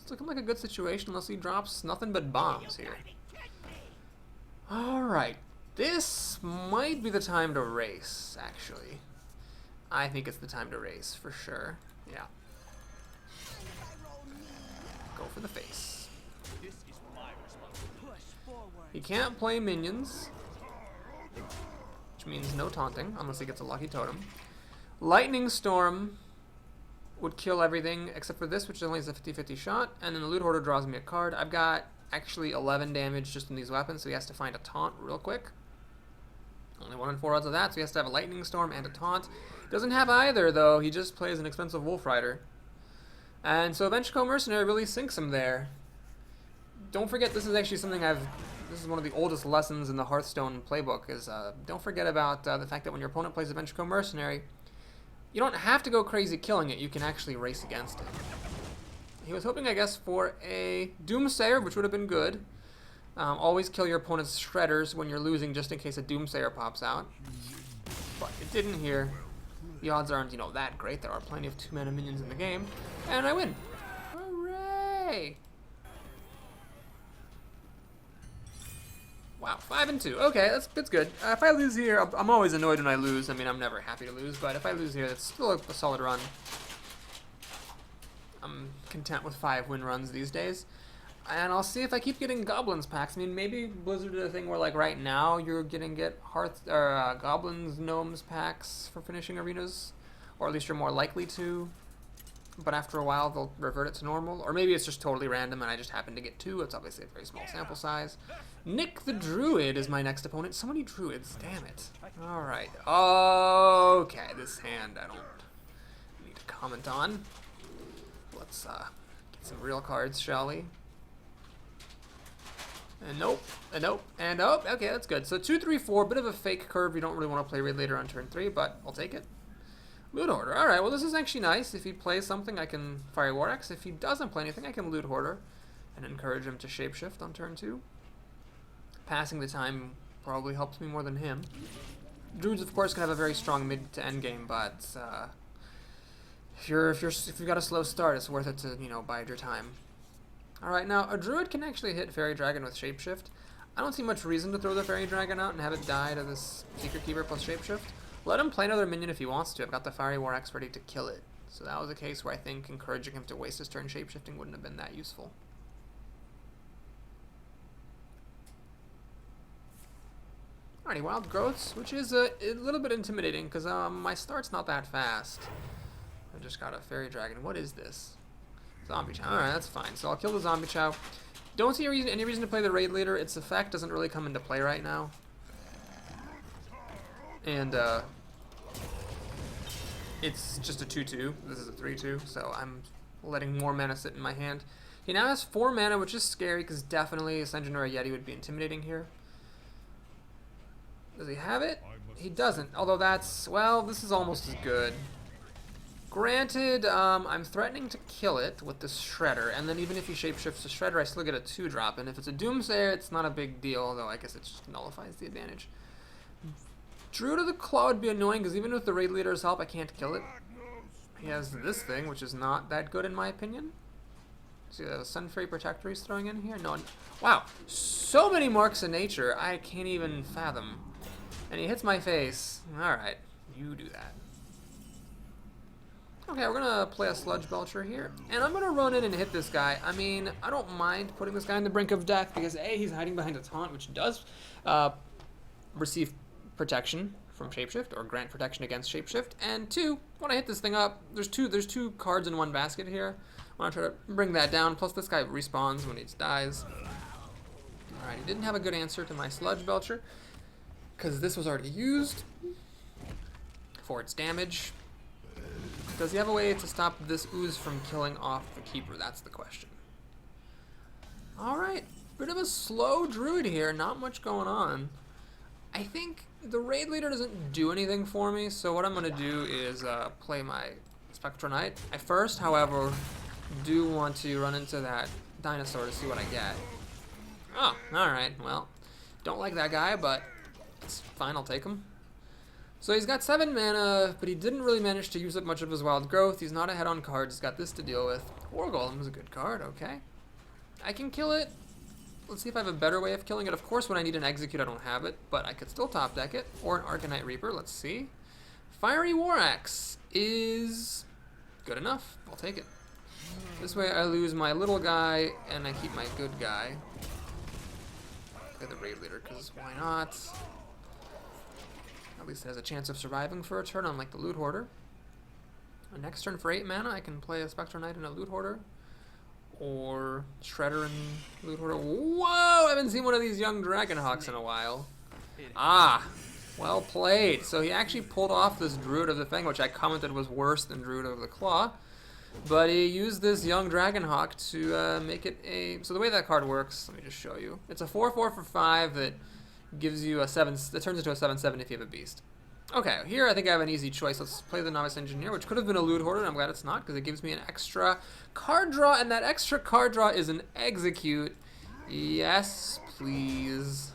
It's looking like a good situation unless he drops nothing but bombs here. Alright, this might be the time to race, actually. I think it's the time to race, for sure. Yeah. Go for the face. He can't play minions, which means no taunting, unless he gets a lucky totem. Lightning Storm would kill everything except for this, which only is a 50-50 shot, and then the Loot Hoarder draws me a card. I've got actually 11 damage just in these weapons, so he has to find a taunt real quick. Only 1 in 4 odds of that, so he has to have a Lightning Storm and a taunt. Doesn't have either, though. He just plays an expensive Wolf Rider. And so Ventrico Mercenary really sinks him there. Don't forget, this is actually something this is one of the oldest lessons in the Hearthstone playbook, is don't forget about the fact that when your opponent plays a Ventrico Mercenary, you don't have to go crazy killing it, you can actually race against it. He was hoping, I guess, for a Doomsayer, which would have been good. Always kill your opponent's Shredders when you're losing, just in case a Doomsayer pops out. But it didn't here. The odds aren't, you know, that great. There are plenty of 2-mana minions in the game. And I win. Hooray! Wow, 5 and 2. Okay, that's good. If I lose here, I'm always annoyed when I lose. I mean, I'm never happy to lose, but if I lose here, that's still a solid run. I'm content with 5 win runs these days. And I'll see if I keep getting Goblins packs. I mean, maybe Blizzard did a thing where, like, right now you're gonna get Goblins, Gnomes packs for finishing arenas, or at least you're more likely to. But after a while, they'll revert it to normal. Or maybe it's just totally random and I just happen to get 2. It's obviously a very small sample size. Nick the Druid is my next opponent. So many Druids, damn it. Alright. Okay, this hand I don't need to comment on. Let's get some real cards, shall we? And nope, and nope, and nope. Okay, that's good. So 2, 3, 4, bit of a fake curve. You don't really want to play Raid later on turn 3, but I'll take it. Loot Hoarder. Alright, well this is actually nice. If he plays something, I can Fiery War Axe. If he doesn't play anything, I can Loot Hoarder and encourage him to shapeshift on turn 2. Passing the time probably helps me more than him. Druids, of course, can have a very strong mid to end game, but if you've got a slow start, it's worth it to, you know, bide your time. Alright, now a Druid can actually hit Fairy Dragon with Shapeshift. I don't see much reason to throw the Fairy Dragon out and have it die to this Secret Keeper plus Shapeshift. Let him play another minion if he wants to. I've got the Fiery War Axe ready to kill it. So that was a case where I think encouraging him to waste his turn shapeshifting wouldn't have been that useful. Alrighty, Wild Growths, which is a little bit intimidating because my start's not that fast. I just got a Fairy Dragon. What is this? Zombie Chow. Alright, that's fine. So I'll kill the Zombie Chow. Don't see any reason to play the Raid Leader. Its effect doesn't really come into play right now. And it's just a 2-2. This is a 3-2, so I'm letting more mana sit in my hand. He now has 4 mana, which is scary because definitely a Senjin or a Yeti would be intimidating here. Does he have it? He doesn't, although that's, well, this is almost as good. Granted, I'm threatening to kill it with the Shredder, and then even if he shapeshifts to Shredder, I still get a 2-drop, and if it's a Doomsayer, it's not a big deal, although I guess it just nullifies the advantage. Druid of the Claw would be annoying, because even with the Raid Leader's help, I can't kill it. He has this thing, which is not that good in my opinion. See the Sun Fairy Protector he's throwing in here? No, wow, so many marks of nature, I can't even fathom. And he hits my face. Alright, you do that. Okay, we're gonna play a Sludge Belcher here, and I'm gonna run in and hit this guy. I mean, I don't mind putting this guy on the brink of death, because A, he's hiding behind a taunt, which does receive protection from Shapeshift, or grant protection against Shapeshift, and 2, when I hit this thing up, there's two cards in one basket here. I want to try to bring that down, plus this guy respawns when he dies. Alright, he didn't have a good answer to my Sludge Belcher, because this was already used for its damage. Does he have a way to stop this ooze from killing off the keeper? That's the question. Alright, bit of a slow druid here, not much going on. I think the raid leader doesn't do anything for me, so what I'm going to do is play my Spectral Knight. I first, however, do want to run into that dinosaur to see what I get. Oh, alright, well, don't like that guy, but it's fine, I'll take him. So he's got 7 mana, but he didn't really manage to use up much of his wild growth. He's not ahead on cards. He's got this to deal with. War Golem is a good card, okay. I can kill it. Let's see if I have a better way of killing it. Of course, when I need an execute, I don't have it, but I could still top deck it. Or an Arcanite Reaper, let's see. Fiery War Axe is good enough. I'll take it. This way I lose my little guy, and I keep my good guy. Play the raid leader, because why not? At least it has a chance of surviving for a turn, unlike the Loot Hoarder. Next turn for 8 mana, I can play a Spectral Knight and a Loot Hoarder. Or Shredder and Loot Hoarder. Whoa! I haven't seen one of these young Dragonhawks in a while. Ah! Well played. So he actually pulled off this Druid of the Fang, which I commented was worse than Druid of the Claw. But he used this young Dragonhawk to make it a... So the way that card works, let me just show you. It's a 4/4 for 5 that gives you a 7, that turns into a 7/7 if you have a beast. Okay, here I think I have an easy choice. Let's play the Novice Engineer, which could have been a Loot Hoarder, and I'm glad it's not, because it gives me an extra card draw, and that extra card draw is an Execute. Yes, please.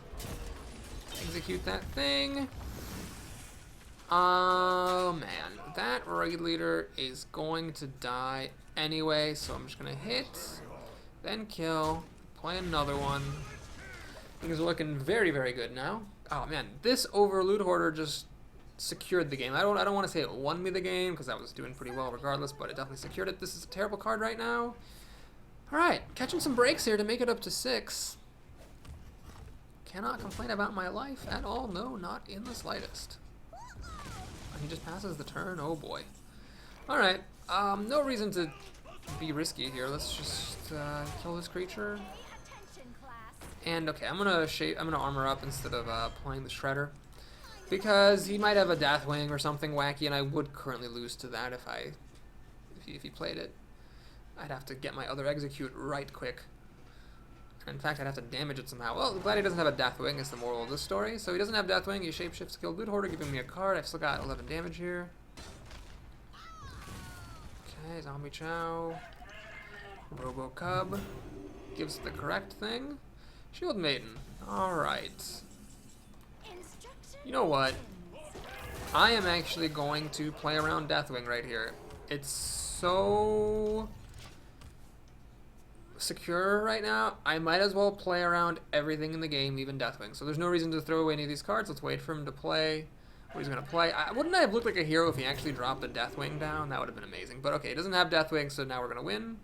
Execute that thing. Oh, man. That Raid Leader is going to die anyway, so I'm just going to hit, then kill, play another one. Things are looking very, very good now. Oh man, this over Loot Hoarder just secured the game. I don't want to say it won me the game, because I was doing pretty well regardless, but it definitely secured it. This is a terrible card right now. Alright, catching some breaks here to make it up to 6. Cannot complain about my life at all. No, not in the slightest. And he just passes the turn. Oh boy. Alright, no reason to be risky here. Let's just kill this creature. And okay, I'm gonna armor up instead of playing the Shredder, because he might have a Deathwing or something wacky, and I would currently lose to that if he played it. I'd have to get my other Execute right quick. In fact, I'd have to damage it somehow. Well, glad he doesn't have a Deathwing is the moral of this story. So he doesn't have Deathwing. He shapeshifts to kill Loot Hoarder, giving me a card. I've still got 11 damage here. Okay, Zombie Chow. Robo Cub gives the correct thing. Shield Maiden. Alright. You know what? I am actually going to play around Deathwing right here. It's so secure right now. I might as well play around everything in the game, even Deathwing. So there's no reason to throw away any of these cards. Let's wait for him to play what he's going to play. Wouldn't I have looked like a hero if he actually dropped the Deathwing down? That would have been amazing. But okay, he doesn't have Deathwing, so now we're going to win.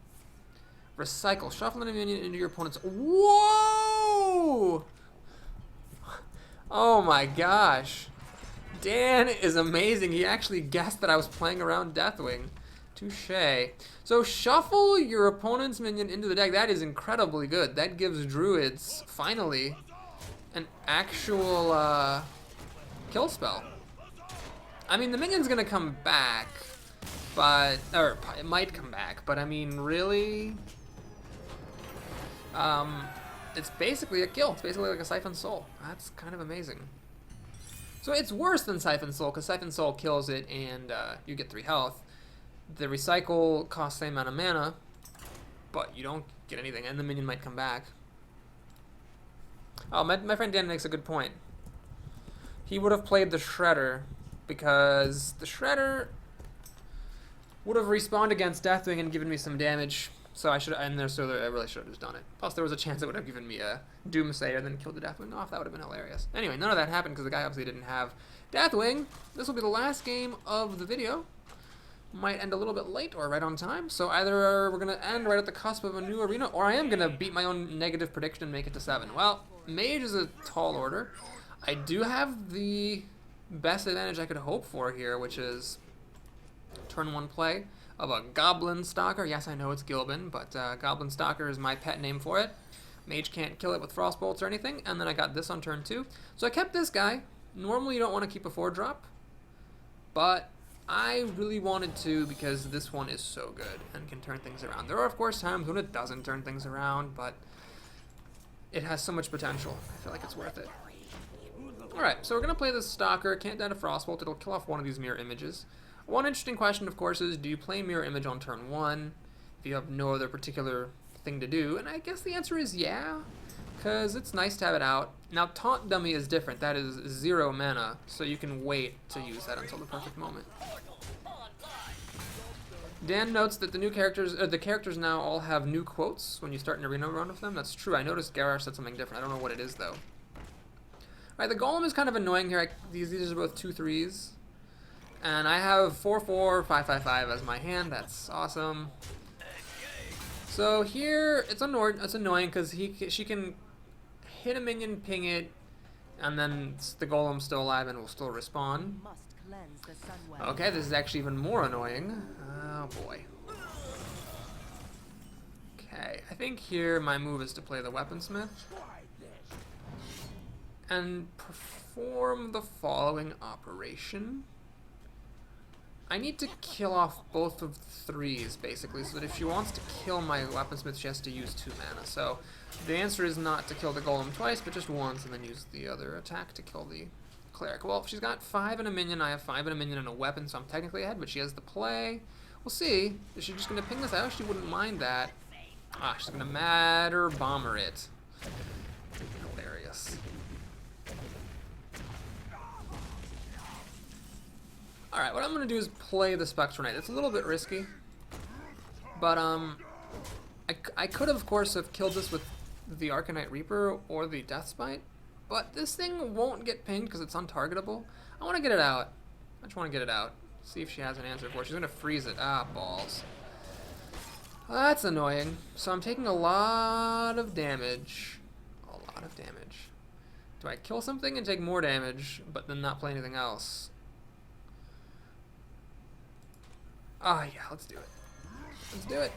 Recycle. Shuffle a minion into your opponent's... Whoa! Oh my gosh. Dan is amazing. He actually guessed that I was playing around Deathwing. Touché. So shuffle your opponent's minion into the deck. That is incredibly good. That gives Druids, finally, an actual kill spell. I mean, the minion's going to come back, but... Or, it might come back, but I mean, really... it's basically a kill. It's basically like a Siphon Soul. That's kind of amazing. So it's worse than Siphon Soul, because Siphon Soul kills it and you get 3 health. The Recycle costs the same amount of mana, but you don't get anything, and the minion might come back. Oh, my friend Dan makes a good point. He would have played the Shredder, because the Shredder would have respawned against Deathwing and given me some damage. So I should, and so I really should have just done it. Plus, there was a chance it would have given me a Doomsayer and then killed the Deathwing off. That would have been hilarious. Anyway, none of that happened because the guy obviously didn't have Deathwing. This will be the last game of the video. Might end a little bit late or right on time. So either we're going to end right at the cusp of a new arena, or I am going to beat my own negative prediction and make it to 7. Well, Mage is a tall order. I do have the best advantage I could hope for here, which is turn 1 play of a Goblin Stalker. Yes, I know it's Gilbin, but Goblin Stalker is my pet name for it. Mage can't kill it with Frost Bolts or anything, and then I got this on turn 2. So I kept this guy. Normally you don't want to keep a 4-drop, but I really wanted to because this one is so good and can turn things around. There are, of course, times when it doesn't turn things around, but it has so much potential. I feel like it's worth it. Alright, so we're going to play this Stalker. Can't die to Frostbolt. It'll kill off one of these mirror images. One interesting question, of course, is do you play mirror image on turn 1 if you have no other particular thing to do? And I guess the answer is yeah, because it's nice to have it out. Now, Taunt Dummy is different. That is 0 mana, so you can wait to use that until the perfect moment. Dan notes that the new characters, the characters now all have new quotes when you start an arena run with them. That's true. I noticed Garrosh said something different. I don't know what it is, though. Alright, the Golem is kind of annoying here. These are both 2/3s. And I have 4/4, 5/5/5 as my hand. That's awesome. So here, it's annoying because she can hit a minion, ping it, and then the Golem's still alive and will still respawn. Okay, this is actually even more annoying. Oh boy. Okay, I think here my move is to play the Weaponsmith and perform the following operation. I need to kill off both of 3s, basically, so that if she wants to kill my Weaponsmith, she has to use 2 mana. So the answer is not to kill the Golem twice, but just once, and then use the other attack to kill the Cleric. Well, if she's got 5 and a minion, I have 5 and a minion and a weapon, so I'm technically ahead, but she has the play. We'll see. Is she just going to ping this out? She wouldn't mind that. Ah, she's going to Matter Bomber it. Hilarious. Alright, what I'm going to do is play the Spectral Knight. It's a little bit risky, but I could, of course, have killed this with the Arcanite Reaper or the Deathspite, but this thing won't get pinged because it's untargetable. I want to get it out. I just want to get it out. See if she has an answer for it. She's going to freeze it. Ah, balls. Well, that's annoying. So I'm taking a lot of damage. A lot of damage. Do I kill something and take more damage, but then not play anything else? Ah, yeah, let's do it. Let's do it.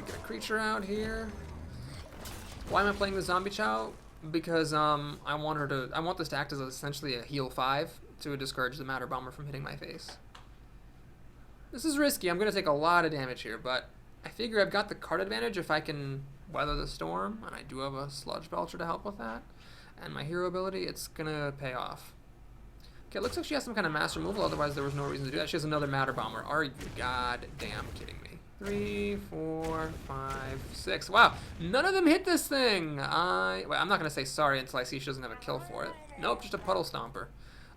Get a creature out here. Why am I playing the Zombie Chow? Because I want this to act as essentially a heal 5 to discourage the Matter Bomber from hitting my face. This is risky. I'm going to take a lot of damage here, but I figure I've got the card advantage if I can weather the storm, and I do have a Sludge Belcher to help with that, and my hero ability, it's going to pay off. Okay, it looks like she has some kind of master removal, otherwise there was no reason to do that. She has another Matter Bomber. Are you goddamn kidding me? 3, 4, 5, 6. Wow, none of them hit this thing. Well, I'm not going to say sorry until I see she doesn't have a kill for it. Nope, just a Puddle Stomper.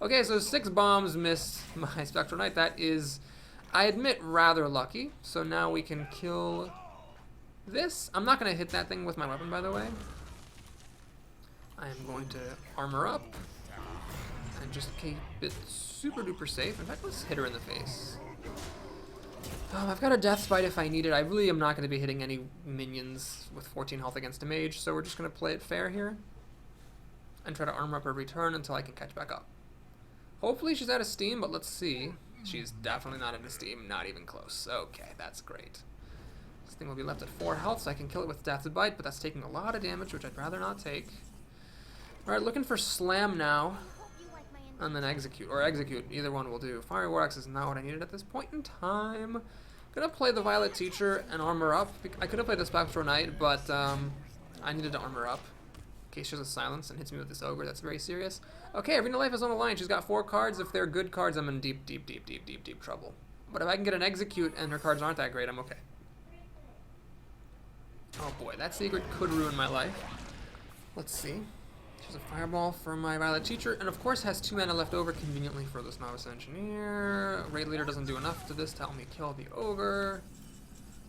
Okay, so 6 bombs missed my Spectral Knight. That is, I admit, rather lucky. So now we can kill this. I'm not going to hit that thing with my weapon, by the way. I am going to armor up and just keep it super duper safe. In fact, let's hit her in the face. I've got a Deathspite if I need it. I really am not going to be hitting any minions with 14 health against a mage, so we're just going to play it fair here and try to armor up every turn until I can catch back up. Hopefully she's out of steam, but let's see. She's definitely not out of steam, not even close. Okay, that's great. This thing will be left at 4 health, so I can kill it with Deathbite, but that's taking a lot of damage, which I'd rather not take. Alright, looking for Slam now. And then Execute, or Execute, either one will do. Fiery War Axe is not what I needed at this point in time. Gonna play the Violet Teacher and armor up. I could have played the Spectral Knight, but I needed to armor up. case she has a silence and hits me with this ogre. That's very serious. Okay, Arena Life is on the line. She's got 4 cards. If they're good cards, I'm in deep, deep, deep, deep, deep, deep trouble. But if I can get an execute and her cards aren't that great, I'm okay. Oh boy, that secret could ruin my life. Let's see. She's a fireball for my Violet Teacher, and of course has 2 mana left over conveniently for this Novice Engineer. Raid Leader doesn't do enough to this to help me kill the ogre.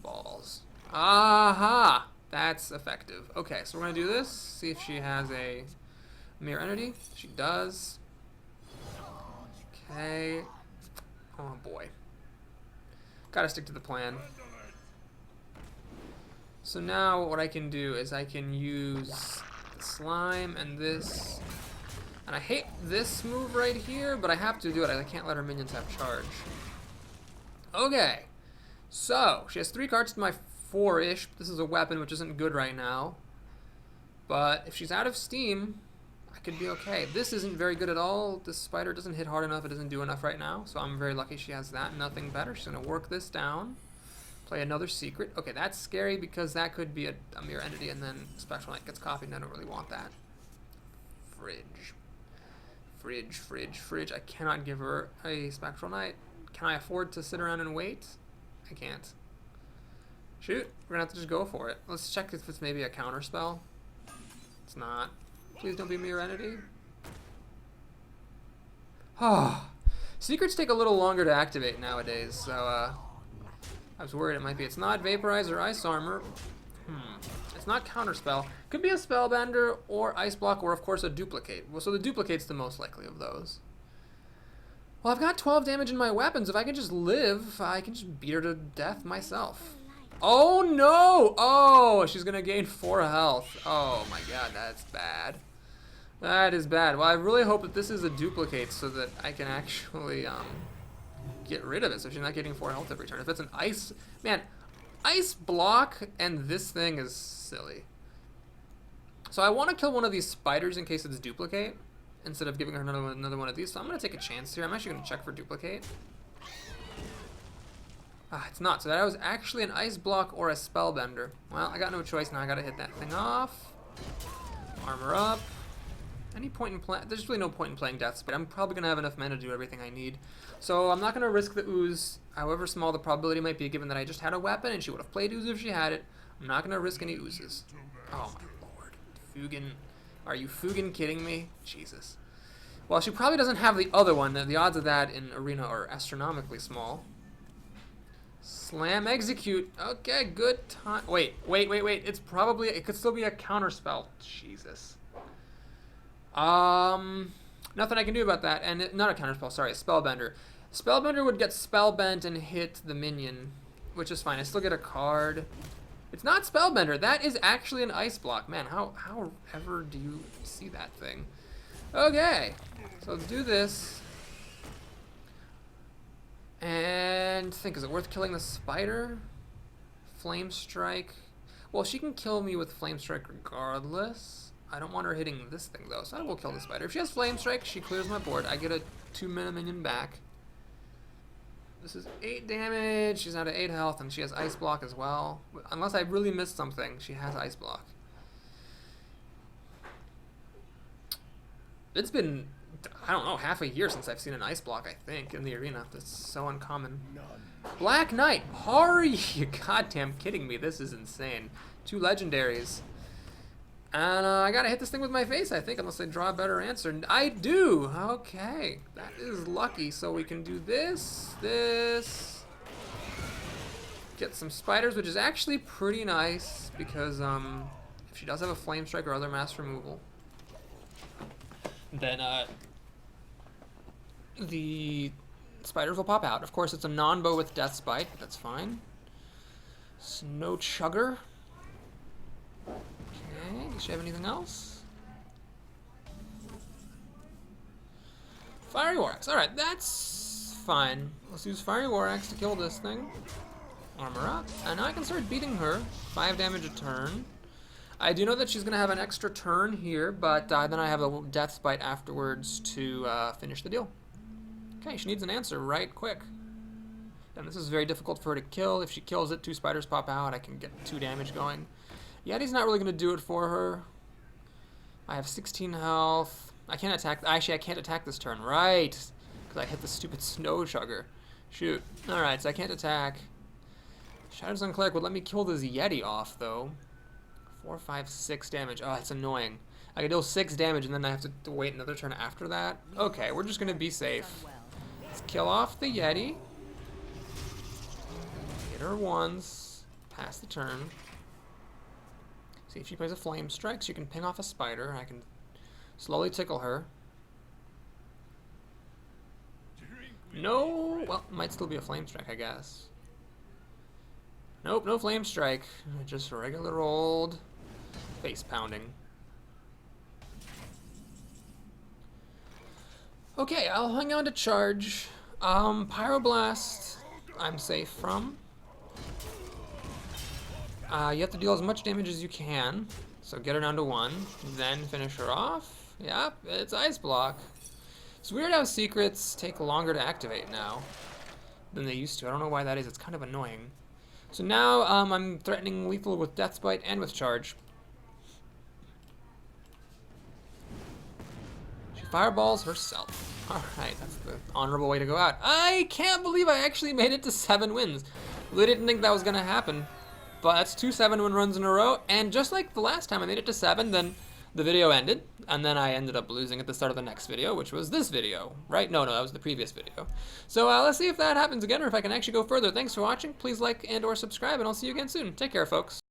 Balls. Aha! That's effective. Okay, so we're gonna do this. See if she has a mirror entity. She does. Okay. Oh boy. Gotta stick to the plan. So now what I can do is I can use slime and this. And I hate this move right here, but I have to do it. I can't let her minions have charge. Okay. So, she has 3 cards to my 4-ish. This is a weapon, which isn't good right now. But if she's out of steam, I could be okay. This isn't very good at all. This spider doesn't hit hard enough. It doesn't do enough right now. So I'm very lucky she has that. Nothing better. She's going to work this down. Play another secret. Okay, that's scary because that could be a mirror entity and then Spectral Knight gets copied and I don't really want that. Fridge. Fridge, fridge, fridge. I cannot give her a Spectral Knight. Can I afford to sit around and wait? I can't. Shoot, we're gonna have to just go for it. Let's check if it's maybe a counter spell. It's not. Please don't be a mirror entity. Oh, secrets take a little longer to activate nowadays, so I was worried it might be. It's not Vaporize or Ice Armor. It's not Counterspell. Could be a Spellbender or Ice Block or, of course, a Duplicate. Well, so the Duplicate's the most likely of those. Well, I've got 12 damage in my weapons. If I can just live, I can just beat her to death myself. Oh, no! Oh, she's going to gain 4 health. Oh, my God, that's bad. That is bad. Well, I really hope that this is a Duplicate so that I can actually get rid of it so she's not getting 4 health every turn. If it's an Ice... Man, Ice Block and this thing is silly. So I want to kill one of these spiders in case it's Duplicate instead of giving her another one of these. So I'm going to take a chance here. I'm actually going to check for Duplicate. Ah, it's not. So that was actually an Ice Block or a Spellbender. Well, I got no choice now. I got to hit that thing off. Armor up. Any point in playing? There's really no point in playing Death Spit. I'm probably going to have enough mana to do everything I need. So I'm not going to risk the ooze, however small the probability might be, given that I just had a weapon and she would have played ooze if she had it. I'm not going to risk any oozes. Oh my lord. Fugan. Are you Fugan kidding me? Jesus. Well, she probably doesn't have the other one. The odds of that in Arena are astronomically small. Slam Execute. Okay, good time. Wait. It's probably, it could still be a counter spell. Jesus. Nothing I can do about that. And not a counter spell, sorry, a Spellbender. Spellbender would get Spellbent and hit the minion, which is fine. I still get a card. It's not Spellbender. That is actually an Ice Block. Man, how ever do you see that thing? Okay, so let's do this. And think, is it worth killing the spider? Flame Strike. Well, she can kill me with Flame Strike regardless. I don't want her hitting this thing though, so I will kill the spider. If she has Flame Strike, she clears my board. I get a 2 mana minion back. This is 8 damage. She's out of 8 health, and she has Ice Block as well. Unless I really missed something, she has Ice Block. It's been, I don't know, half a year since I've seen an Ice Block, I think, in the arena. That's so uncommon. Black Knight. Are you goddamn kidding me? This is insane. 2 legendaries. And I gotta hit this thing with my face, I think, unless I draw a better answer. I do! Okay. That is lucky. So we can do this, get some spiders, which is actually pretty nice, because if she does have a Flame Strike or other mass removal, then the spiders will pop out. Of course, it's a non-bow with Death Spite, but that's fine. Snow Chugger. Okay, does she have anything else? Fiery War Axe. Alright, that's fine. Let's use Fiery War Axe to kill this thing. Armor up. And now I can start beating her. 5 damage a turn. I do know that she's going to have an extra turn here, but then I have a Death Spite afterwards to finish the deal. Okay, she needs an answer right quick. And this is very difficult for her to kill. If she kills it, 2 spiders pop out. I can get 2 damage going. Yeti's not really going to do it for her. I have 16 health. I can't attack. Actually, I can't attack this turn, right? Because I hit the stupid snow chugger. Shoot. Alright, so I can't attack. Shadows on Cleric would let me kill this Yeti off, though. 4, 5, 6 damage. Oh, that's annoying. I can deal 6 damage, and then I have to wait another turn after that. Okay, we're just going to be safe. Let's kill off the Yeti. Hit her once. Pass the turn. See if she plays a Flame Strike, so you can ping off a spider. I can slowly tickle her. No! Well, might still be a Flame Strike, I guess. Nope, no Flame Strike. Just regular old face pounding. Okay, I'll hang on to charge. Pyroblast, I'm safe from. You have to deal as much damage as you can. So get her down to 1, then finish her off. Yep, it's Ice Block. It's weird how secrets take longer to activate now than they used to. I don't know why that is. It's kind of annoying. So now I'm threatening lethal with Death's Bite and with charge. She fireballs herself. Alright, that's the honorable way to go out. I can't believe I actually made it to 7 wins. Really didn't think that was going to happen. But that's 2 7-win runs in a row, and just like the last time I made it to 7, then the video ended, and then I ended up losing at the start of the next video, which was this video, right? No, that was the previous video. So let's see if that happens again, or if I can actually go further. Thanks for watching. Please like and or subscribe, and I'll see you again soon. Take care, folks.